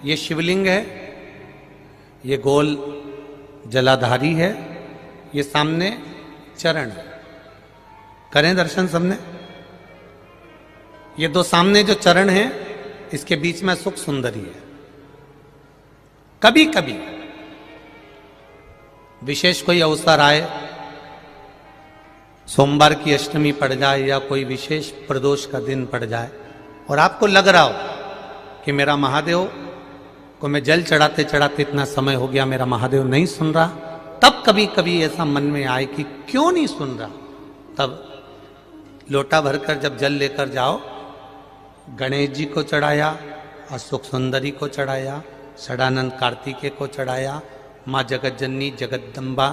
ये शिवलिंग है, ये गोल जलाधारी है, ये सामने चरण है। करें दर्शन सबने। ये दो सामने जो चरण है, इसके बीच में सुख सुंदरी है। कभी कभी विशेष कोई अवसर आए, सोमवार की अष्टमी पड़ जाए या कोई विशेष प्रदोष का दिन पड़ जाए और आपको लग रहा हो कि मेरा महादेव को मैं जल चढ़ाते चढ़ाते इतना समय हो गया, मेरा महादेव नहीं सुन रहा, तब कभी कभी ऐसा मन में आए कि क्यों नहीं सुन रहा, तब लोटा भरकर जब जल लेकर जाओ, गणेश जी को चढ़ाया, अशोक सुंदरी को चढ़ाया, षडानंद कार्तिकेय को चढ़ाया, माँ जगतजननी जगदम्बा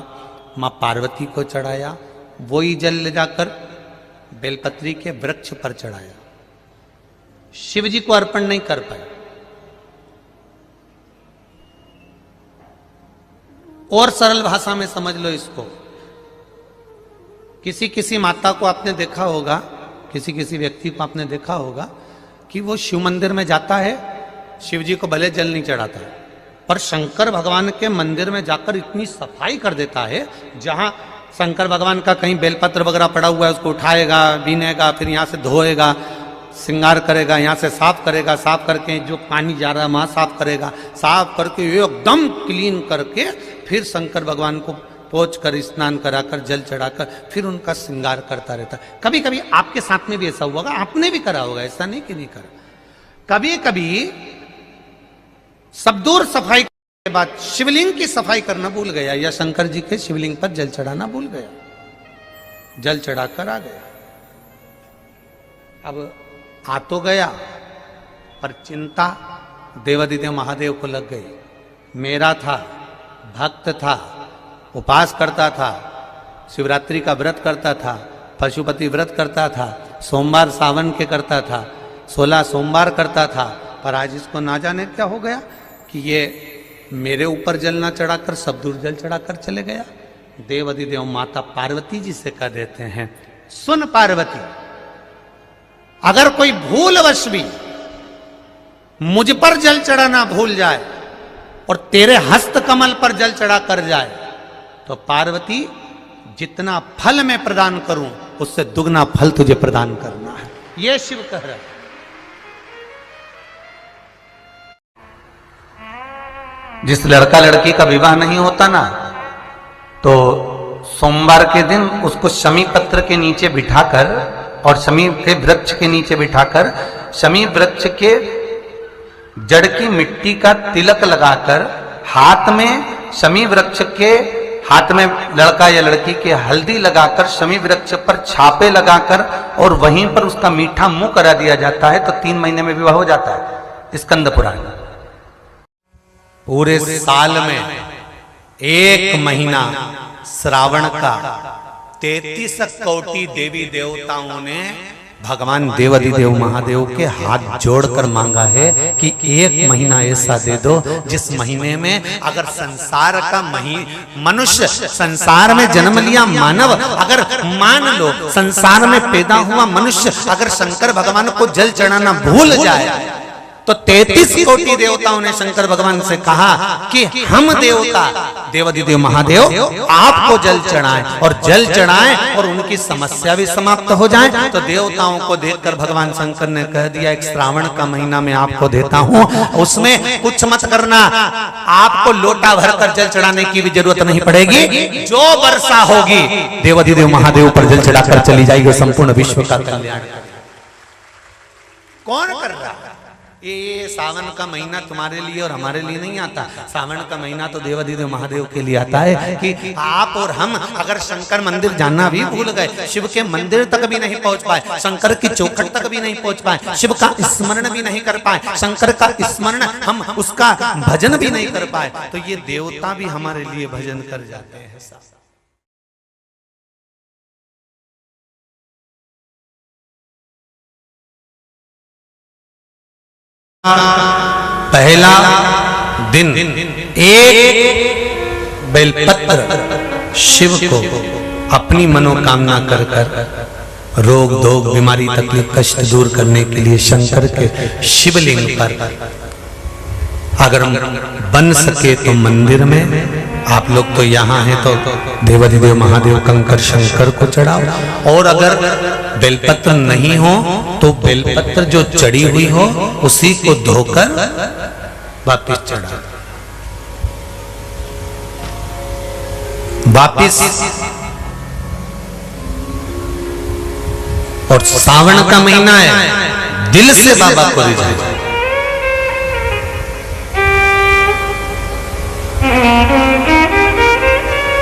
माँ पार्वती को चढ़ाया, वही जल ले जाकर बेलपत्री के वृक्ष पर चढ़ाया। शिव जी को अर्पण नहीं कर पाए। और सरल भाषा में समझ लो इसको, किसी किसी माता को आपने देखा होगा, किसी किसी व्यक्ति को आपने देखा होगा कि वो शिव मंदिर में जाता है, शिव जी को भले जल नहीं चढ़ाता है, पर शंकर भगवान के मंदिर में जाकर इतनी सफाई कर देता है, जहां शंकर भगवान का कहीं बेलपत्र वगैरह पड़ा हुआ है उसको उठाएगा, बीनेगा, फिर यहाँ से धोएगा, श्रृंगार करेगा, यहाँ से साफ करेगा, साफ करके जो पानी जा रहा है वहां साफ करेगा, साफ करके एकदम क्लीन करके फिर शंकर भगवान को पोंछ कर स्नान कराकर जल चढ़ाकर फिर उनका श्रृंगार करता रहता है। कभी कभी आपके साथ में भी ऐसा हुआ होगा, आपने भी करा होगा, ऐसा नहीं कि नहीं करा। कभी कभी सब दूर सफाई के बाद शिवलिंग की सफाई करना भूल गया या शंकर जी के शिवलिंग पर जल चढ़ाना भूल गया, जल चढ़ाकर आ गया। अब आ तो गया, पर चिंता देवादिदेव महादेव को लग गई। मेरा था, भक्त था, उपास करता था, शिवरात्रि का व्रत करता था, पशुपति व्रत करता था, सोमवार सावन के करता था, 16 सोमवार करता था, पर आज इसको ना जाने क्या हो गया कि ये मेरे ऊपर जल ना चढ़ाकर सब दूर जल चढ़ाकर चले गया। देवादिदेव माता पार्वती जी से कह देते हैं, सुन पार्वती, अगर कोई भूलवश भी मुझ पर जल चढ़ाना भूल जाए और तेरे हस्त कमल पर जल चढ़ा कर जाए, तो पार्वती जितना फल मैं प्रदान करूं उससे दुगना फल तुझे प्रदान करना है। यह शिव कह रहा है। जिस लड़का लड़की का विवाह नहीं होता ना, तो सोमवार के दिन उसको शमी पत्र के नीचे बिठाकर और शमी के वृक्ष के नीचे बिठाकर शमी वृक्ष के जड़ की मिट्टी का तिलक लगाकर हाथ में शमी वृक्ष के हाथ में लड़का या लड़की के हल्दी लगाकर शमी वृक्ष पर छापे लगाकर और वहीं पर उसका मीठा मुंह करा दिया जाता है, तो 3 महीने में विवाह हो जाता है। स्कंद पुराण। पूरे साल में 1 महीना श्रावण का 33 कोटि देवी देवताओं ने भगवान देवादिदेव महादेव के हाथ जोड़कर मांगा है कि 1 महीना ऐसा दे दो जिस महीने में अगर संसार का मनुष्य संसार में जन्म लिया मानव, अगर मान लो संसार में पैदा हुआ मनुष्य अगर शंकर भगवान को जल चढ़ाना भूल जाए, तो 33 कोटि देवताओं ने शंकर भगवान से कहा कि हम देवता देवादिदेव महादेव आपको जल चढ़ाएं और जल चढ़ाएं और उनकी समस्या भी समाप्त हो जाए। तो देवताओं को देखकर भगवान शंकर ने कह दिया, एक श्रावण का महीना मैं आपको देता हूं, उसमें कुछ मत करना, आपको लोटा भरकर जल चढ़ाने की भी जरूरत नहीं पड़ेगी, जो वर्षा होगी देवादिदेव महादेव पर जल चढ़ाकर चली जाएगी, संपूर्ण विश्व का कल्याण। कौन कर रहा है? ये सावन का महीना तुम्हारे लिए और हमारे लिए नहीं आता। सावन का महीना तो देवादिदेव महादेव के लिए आता है कि आप और हम अगर शंकर मंदिर जाना भी भूल गए, शिव के मंदिर तक भी नहीं पहुंच पाए, शंकर की चौखट तक भी नहीं पहुंच पाए, शिव का स्मरण भी नहीं कर पाए, शंकर का स्मरण हम उसका भजन भी नहीं कर पाए, तो ये देवता भी हमारे लिए भजन कर जाते हैं। पहला दिन एक बेलपत्र शिव को अपनी मनोकामना कर कर रोग धोग बीमारी तकलीफ कष्ट दूर करने के लिए शंकर के शिवलिंग पर अगर बन सके तो मंदिर में, आप लोग तो यहाँ हैं तो देवाधिदेव महादेव कंकर शंकर को चढ़ाओ। और अगर बेलपत्र नहीं हो तो बेलपत्र जो चढ़ी हुई हो उसी को धोकर वापिस चढ़ाओ। वापिस। और सावन का महीना है, दिल से बाबा को रिझाइए।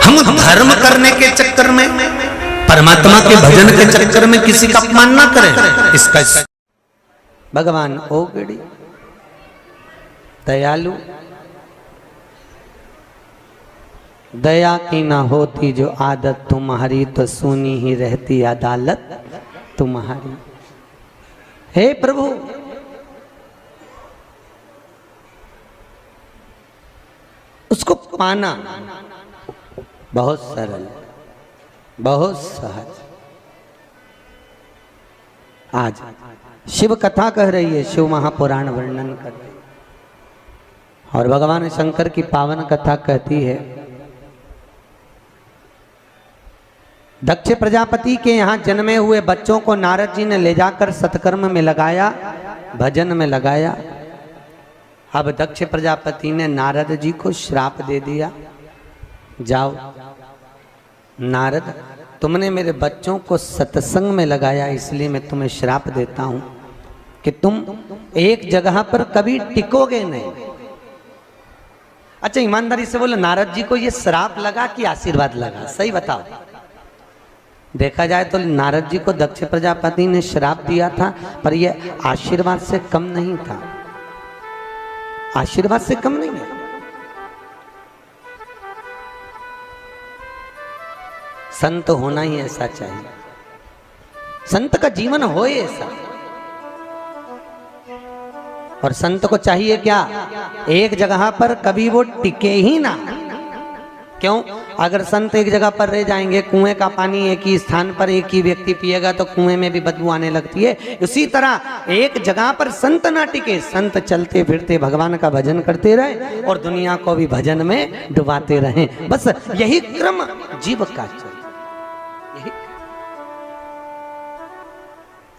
हम धर्म करने के चक्कर में, परमात्मा के भजन के चक्कर में किसी का अपमान ना करें। इसका भगवान ओगड़ी दयालु, दया की ना होती जो आदत तुम्हारी, तो सुनी ही रहती अदालत तुम्हारी। हे प्रभु, उसको पाना बहुत सरल, बहुत सहज। आज शिव कथा कह रही है, शिव महापुराण वर्णन कर रही है, और भगवान शंकर की पावन कथा कहती है, दक्ष प्रजापति के यहाँ जन्मे हुए बच्चों को नारद जी ने ले जाकर सत्कर्म में लगाया, भजन में लगाया। अब दक्ष प्रजापति ने नारद जी को श्राप दे दिया, जाओ नारद, तुमने मेरे बच्चों को सत्संग में लगाया, इसलिए मैं तुम्हें श्राप देता हूं कि तुम एक जगह पर कभी टिकोगे नहीं। अच्छा ईमानदारी से बोलो, नारद जी को ये श्राप लगा कि आशीर्वाद लगा? सही बताओ। देखा जाए तो नारद जी को दक्ष प्रजापति ने श्राप दिया था, पर यह आशीर्वाद से कम नहीं था, आशीर्वाद से कम नहीं है। संत होना ही ऐसा चाहिए, संत का जीवन हो ऐसा। और संत को चाहिए क्या? एक जगह पर कभी वो टिके ही ना। क्यों? अगर संत एक जगह पर रह जाएंगे, कुएं का पानी एक ही स्थान पर एक ही व्यक्ति पिएगा तो कुएं में भी बदबू आने लगती है। उसी तरह एक जगह पर संत ना टिके, संत चलते फिरते भगवान का भजन करते रहे और दुनिया को भी भजन में डुबाते रहे। बस यही क्रम जीव का चाहिए,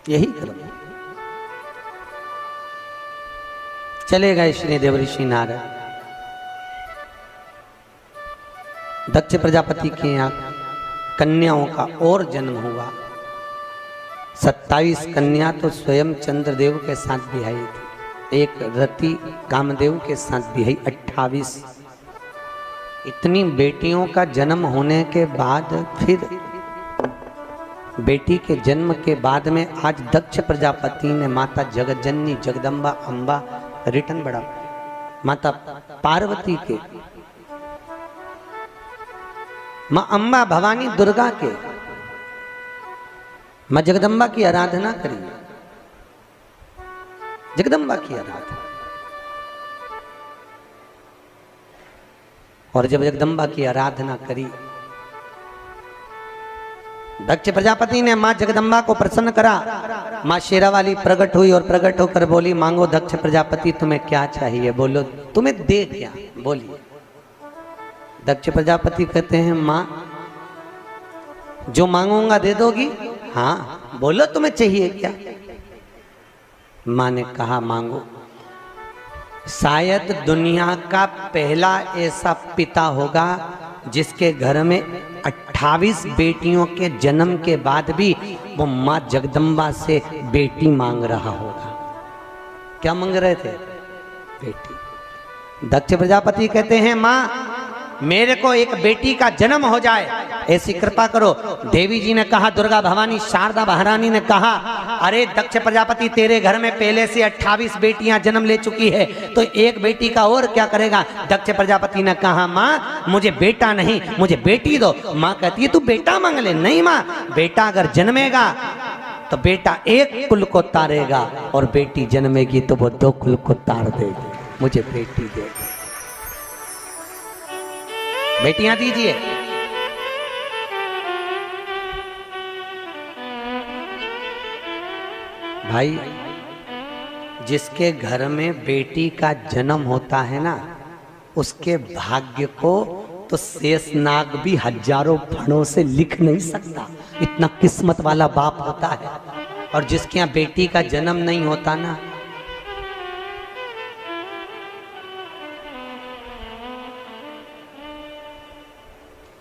यही क्रम। चले गए श्री देवऋषि नारद, दक्ष प्रजापति के यहाँ कन्याओं का और जन्म हुआ। 27 कन्या तो स्वयं चंद्रदेव के साथ बिहाई थी, एक रति कामदेव के साथ बिहाई 28। इतनी बेटियों का जन्म होने के बाद, फिर बेटी के जन्म के बाद में आज दक्ष प्रजापति ने माता जगज्जननी जगदम्बा अम्बा रिटर्न बढ़ा, माता पार्वती के, मां अम्बा भवानी दुर्गा के, मां जगदम्बा की आराधना करी, जगदम्बा की आराधना। और जब जगदम्बा की आराधना करी, दक्ष प्रजापति ने मां जगदम्बा को प्रसन्न करा। मां शेरावाली प्रकट हुई और प्रकट होकर बोली, मांगो दक्ष प्रजापति, तुम्हें क्या चाहिए, बोलो तुम्हें दे क्या, बोलिए। दक्ष प्रजापति कहते हैं, मां जो मांगूंगा दे दोगी? हाँ। बोलो तुम्हें चाहिए क्या? मां ने कहा, मांगो। शायद दुनिया का पहला ऐसा पिता होगा जिसके घर में 28 बेटियों के जन्म के बाद भी वो मां जगदम्बा से बेटी मांग रहा होगा। क्या मांग रहे थे? बेटी। दक्ष प्रजापति कहते हैं, मां मेरे को एक बेटी का जन्म हो जाए, ऐसी कृपा करो। देवी जी ने कहा, दुर्गा भवानी शारदा महारानी ने कहा, अरे दक्ष प्रजापति तेरे घर में पहले से 28 बेटियां जन्म ले चुकी है, तो एक बेटी का और क्या करेगा? दक्ष प्रजापति ने कहा, माँ मुझे बेटा नहीं, मुझे बेटी दो। माँ कहती है, तू बेटा मांग ले। नहीं माँ, बेटा अगर जन्मेगा तो बेटा एक कुल को तारेगा, और बेटी जन्मेगी तो वो 2 कुल को तार देगी। मुझे बेटी दे, बेटियां दीजिए। भाई जिसके घर में बेटी का जन्म होता है ना, उसके भाग्य को तो शेषनाग भी हजारों फणों से लिख नहीं सकता, इतना किस्मत वाला बाप होता है। और जिसके यहाँ बेटी का जन्म नहीं होता ना,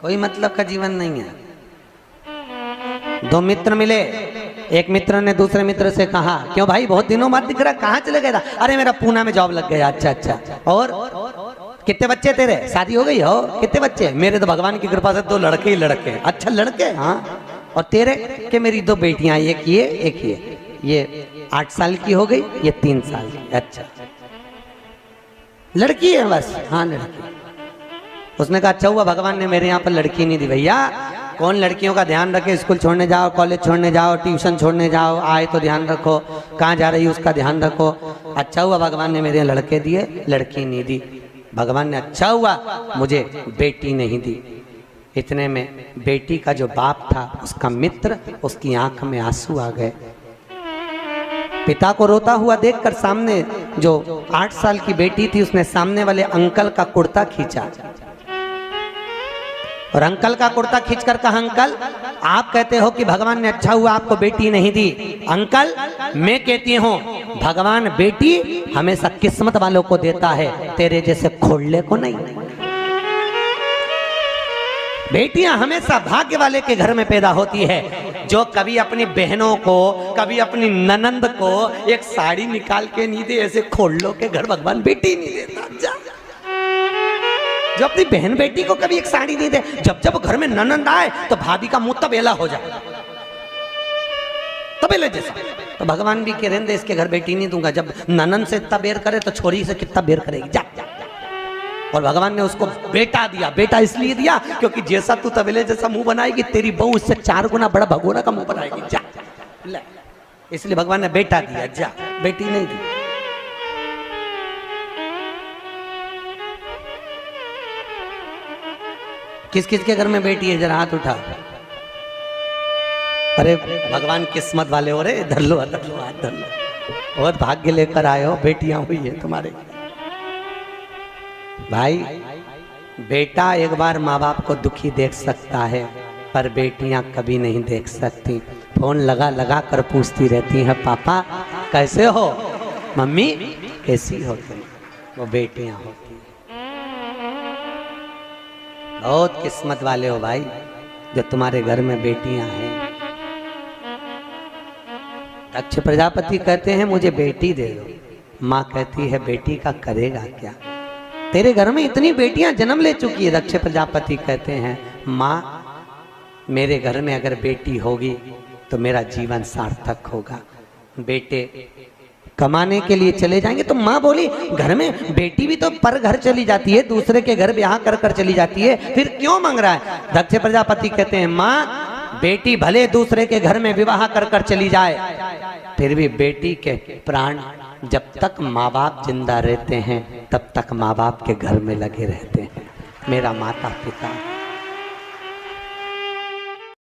कोई मतलब का जीवन नहीं है। दो मित्र मिले, एक मित्र ने दूसरे मित्र से कहा, क्यों भाई बहुत दिनों बाद दिख रहा, कहाँ चले गए था? अरे मेरा पूना में जॉब लग गया। अच्छा अच्छा, और कितने बच्चे तेरे? शादी हो गई हो? कितने बच्चे? मेरे तो भगवान की कृपा से 2 लड़के ही लड़के। अच्छा लड़के? हाँ। और तेरे? के मेरी 2 बेटियां, एक ये एक ये 8 साल की हो गई, ये 3 साल की। अच्छा लड़की है बस? हाँ लड़की। उसने कहा अच्छा हुआ भगवान ने मेरे यहाँ पर लड़की नहीं दी। भैया कौन लड़कियों का ध्यान रखे? स्कूल छोड़ने जाओ, कॉलेज छोड़ने जाओ, ट्यूशन छोड़ने जाओ, आए तो ध्यान रखो, कहाँ जा रही है उसका ध्यान रखो। अच्छा हुआ भगवान ने मेरे लड़के दिए, लड़की नहीं दी। भगवान ने अच्छा हुआ मुझे बेटी नहीं दी। इतने में बेटी का जो बाप था, उसका मित्र, उसकी आंख में आंसू आ गए। पिता को रोता हुआ देखकर सामने जो 8 साल की बेटी थी, उसने सामने वाले अंकल का कुर्ता खींचा और अंकल का कुर्ता खींचकर कहा, अंकल आप कहते हो कि भगवान ने अच्छा हुआ आपको बेटी नहीं दी। अंकल मैं कहती हूँ भगवान बेटी हमेशा किस्मत वालों को देता है, तेरे जैसे खोड़ले को नहीं। बेटियां हमेशा भाग्य वाले के घर में पैदा होती है, जो कभी अपनी बहनों को, कभी अपनी ननंद को एक साड़ी निकाल के नहीं दे, ऐसे खोड़लों के घर भगवान बेटी नहीं देता। जो अपनी बहन बेटी को कभी एक साड़ी नहीं दे, जब जब घर में ननंद आए तो भाभी का मुंह तबेला हो जाए, तबेले जैसा। तो भगवान भी कह रहे हैं इसके घर बेटी नहीं दूंगा। जब ननंद से इतना बेर करे तो छोरी से कितना बेर करेगी, जा। और भगवान ने उसको बेटा दिया। बेटा इसलिए दिया क्योंकि जैसा तू तबेले जैसा मुंह बनाएगी, तेरी बहू उससे 4 गुना बड़ा भगोना का मुंह बनाएगी, जा। इसलिए भगवान ने बेटा दिया, जा, बेटी नहीं दी। किस किस के घर में बेटी है? जरा हाथ उठा। अरे भगवान किस्मत वाले हो रे, धर लो हाथ धर लो। बहुत भाग्य लेकर आए हो, बेटियां हुई है तुम्हारे। भाई बेटा एक बार माँ बाप को दुखी देख सकता है, पर बेटियां कभी नहीं देख सकती। फोन लगा लगा कर पूछती रहती है, पापा कैसे हो, मम्मी कैसी हो तुम? वो बेटियां होती हैं। बहुत किस्मत वाले हो भाई जो तुम्हारे घर में बेटियां हैं। दक्ष प्रजापति कहते हैं मुझे बेटी दे दो। माँ कहती है बेटी का करेगा क्या? तेरे घर में इतनी बेटियां जन्म ले चुकी है। दक्ष प्रजापति कहते हैं माँ मेरे घर में अगर बेटी होगी तो मेरा जीवन सार्थक होगा। बेटे कमाने के लिए चले जाएंगे। तो माँ बोली घर में बेटी भी तो पर घर चली जाती है, दूसरे के घर ब्याह कर कर चली जाती है, फिर क्यों मांग रहा है? दक्ष प्रजापति कहते हैं माँ बेटी भले दूसरे के घर में विवाह कर कर चली जाए, फिर भी बेटी के प्राण जब तक माँ बाप जिंदा रहते हैं तब तक माँ बाप के घर में लगे रहते हैं। मेरा माता पिता